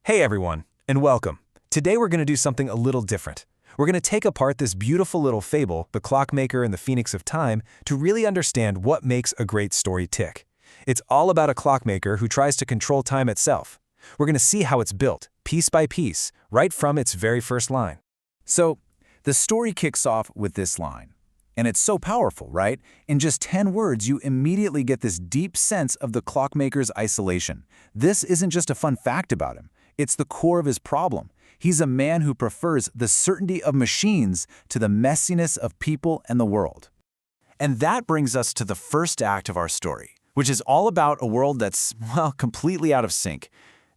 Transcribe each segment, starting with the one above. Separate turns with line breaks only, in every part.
Hey everyone, and welcome. Today we're going to do something a little different. We're going to take apart this beautiful little fable, The Clockmaker and the Phoenix of Time, to really understand what makes a great story tick. It's all about a clockmaker who tries to control time itself. We're going to see how it's built, piece by piece, right from its very first line.
So, the story kicks off with this line. And it's so powerful, right? In just 10 words, you immediately get this deep sense of the clockmaker's isolation. This isn't just a fun fact about him. It's the core of his problem. He's a man who prefers the certainty of machines to the messiness of people and the world. And that brings us to the first act of our story, which is all about a world that's, well, completely out of sync.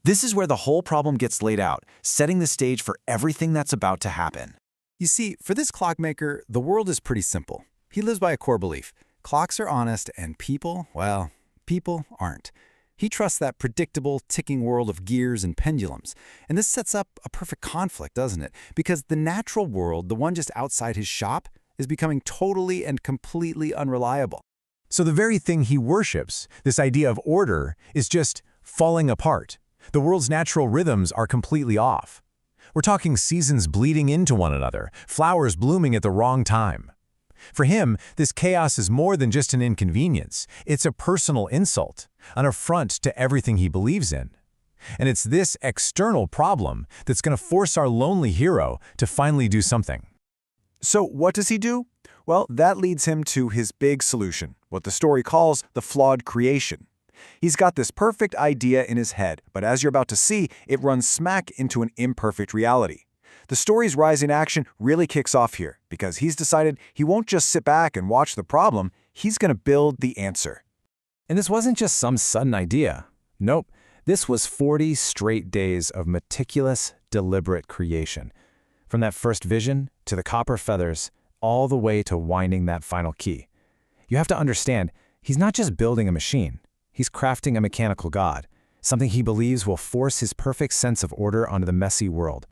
This is where the whole problem gets laid out, setting the stage for everything that's about to happen.
You see, for this clockmaker, the world is pretty simple. He lives by a core belief. Clocks are honest and people, well, people aren't. He trusts that predictable, ticking world of gears and pendulums. And this sets up a perfect conflict, doesn't it? Because the natural world, the one just outside his shop, is becoming totally and completely unreliable.
So the very thing he worships, this idea of order, is just falling apart. The world's natural rhythms are completely off. We're talking seasons bleeding into one another, flowers blooming at the wrong time. For him, this chaos is more than just an inconvenience. It's a personal insult, an affront to everything he believes in. And it's this external problem that's going to force our lonely hero to finally do something.
So what does he do? Well, that leads him to his big solution, what the story calls the flawed creation. He's got this perfect idea in his head, but as you're about to see, it runs smack into an imperfect reality. The story's rise in action really kicks off here, because he's decided he won't just sit back and watch the problem, he's going to build the answer.
And this wasn't just some sudden idea. Nope, this was 40 straight days of meticulous, deliberate creation. From that first vision, to the copper feathers, all the way to winding that final key. You have to understand, he's not just building a machine. He's crafting a mechanical god, something he believes will force his perfect sense of order onto the messy world.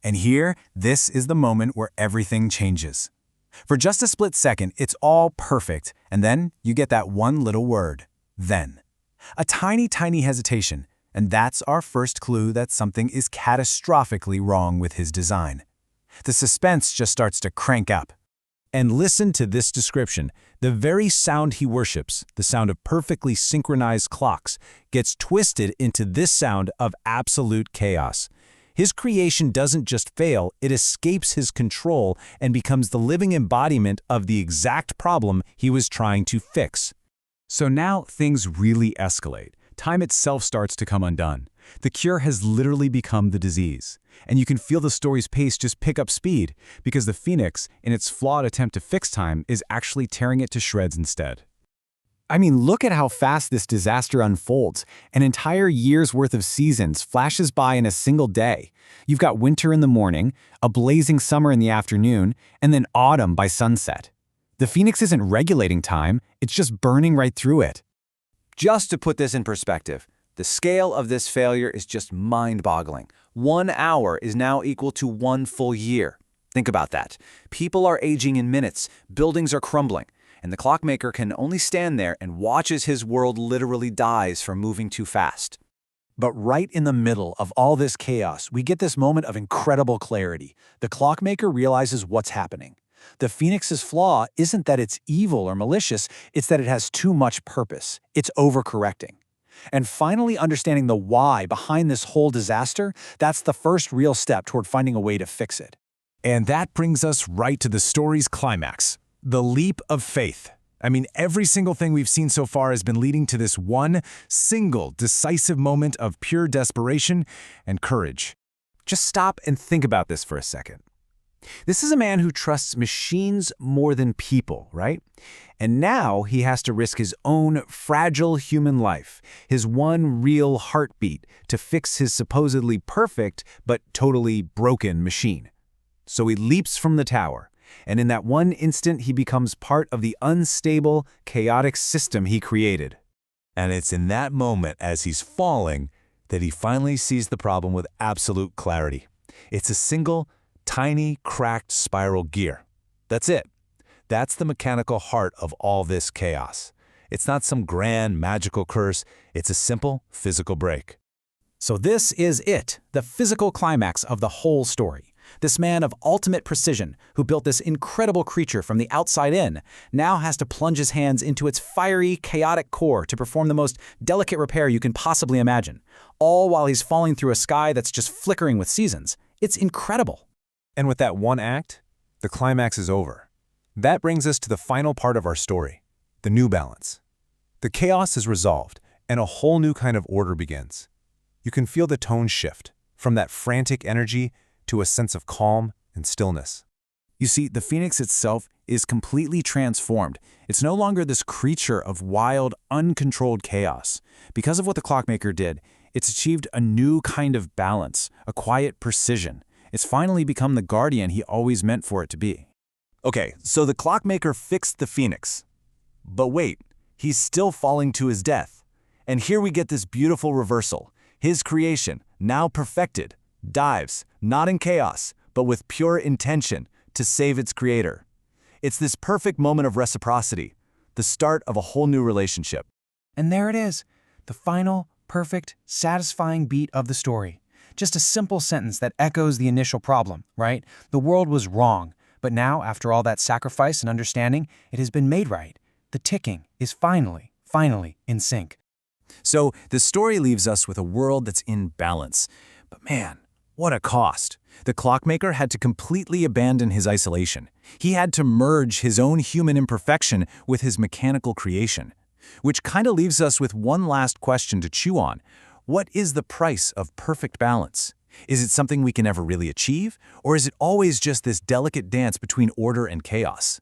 And here, this is the moment where everything changes. For just a split second, it's all perfect, and then you get that one little word, then. A tiny, tiny hesitation, and that's our first clue that something is catastrophically wrong with his design. The suspense just starts to crank up.
And listen to this description. The very sound he worships, the sound of perfectly synchronized clocks, gets twisted into this sound of absolute chaos. His creation doesn't just fail, it escapes his control and becomes the living embodiment of the exact problem he was trying to fix. So now things really escalate. Time itself starts to come undone. The cure has literally become the disease. And you can feel the story's pace just pick up speed, because the Phoenix, in its flawed attempt to fix time, is actually tearing it to shreds instead.
I mean, look at how fast this disaster unfolds. An entire year's worth of seasons flashes by in a single day. You've got winter in the morning, a blazing summer in the afternoon, and then autumn by sunset. The Phoenix isn't regulating time, it's just burning right through it.
Just to put this in perspective, the scale of this failure is just mind-boggling. 1 hour is now equal to 1 full year. Think about that. People are aging in minutes, buildings are crumbling, and the clockmaker can only stand there and watch as his world literally dies from moving too fast.
But right in the middle of all this chaos, we get this moment of incredible clarity. The clockmaker realizes what's happening. The Phoenix's flaw isn't that it's evil or malicious, it's that it has too much purpose. It's overcorrecting. And finally understanding the why behind this whole disaster, that's the first real step toward finding a way to fix it.
And that brings us right to the story's climax, the leap of faith. I mean, every single thing we've seen so far has been leading to this one single decisive moment of pure desperation and courage. Just stop and think about this for a second. This is a man who trusts machines more than people, right? And now he has to risk his own fragile human life, his one real heartbeat, to fix his supposedly perfect but totally broken machine. So he leaps from the tower, and in that one instant he becomes part of the unstable, chaotic system he created.
And it's in that moment, as he's falling, that he finally sees the problem with absolute clarity. It's a single, tiny, cracked spiral gear. That's it. That's the mechanical heart of all this chaos. It's not some grand, magical curse. It's a simple, physical break.
So this is it, the physical climax of the whole story. This man of ultimate precision, who built this incredible creature from the outside in, now has to plunge his hands into its fiery, chaotic core to perform the most delicate repair you can possibly imagine, all while he's falling through a sky that's just flickering with seasons. It's incredible.
And with that one act, the climax is over. That brings us to the final part of our story, the new balance. The chaos is resolved, and a whole new kind of order begins. You can feel the tone shift from that frantic energy to a sense of calm and stillness.
You see, the Phoenix itself is completely transformed. It's no longer this creature of wild, uncontrolled chaos. Because of what the clockmaker did, it's achieved a new kind of balance, a quiet precision. It's finally become the guardian he always meant for it to be.
Okay, so the clockmaker fixed the Phoenix. But wait, he's still falling to his death. And here we get this beautiful reversal. His creation, now perfected, dives, not in chaos, but with pure intention, to save its creator. It's this perfect moment of reciprocity, the start of a whole new relationship.
And there it is, the final, perfect, satisfying beat of the story. Just a simple sentence that echoes the initial problem, right? The world was wrong, but now, after all that sacrifice and understanding, it has been made right. The ticking is finally in sync.
So the story leaves us with a world that's in balance. But man, what a cost. The clockmaker had to completely abandon his isolation. He had to merge his own human imperfection with his mechanical creation. Which kind of leaves us with one last question to chew on. What is the price of perfect balance? Is it something we can ever really achieve? Or is it always just this delicate dance between order and chaos?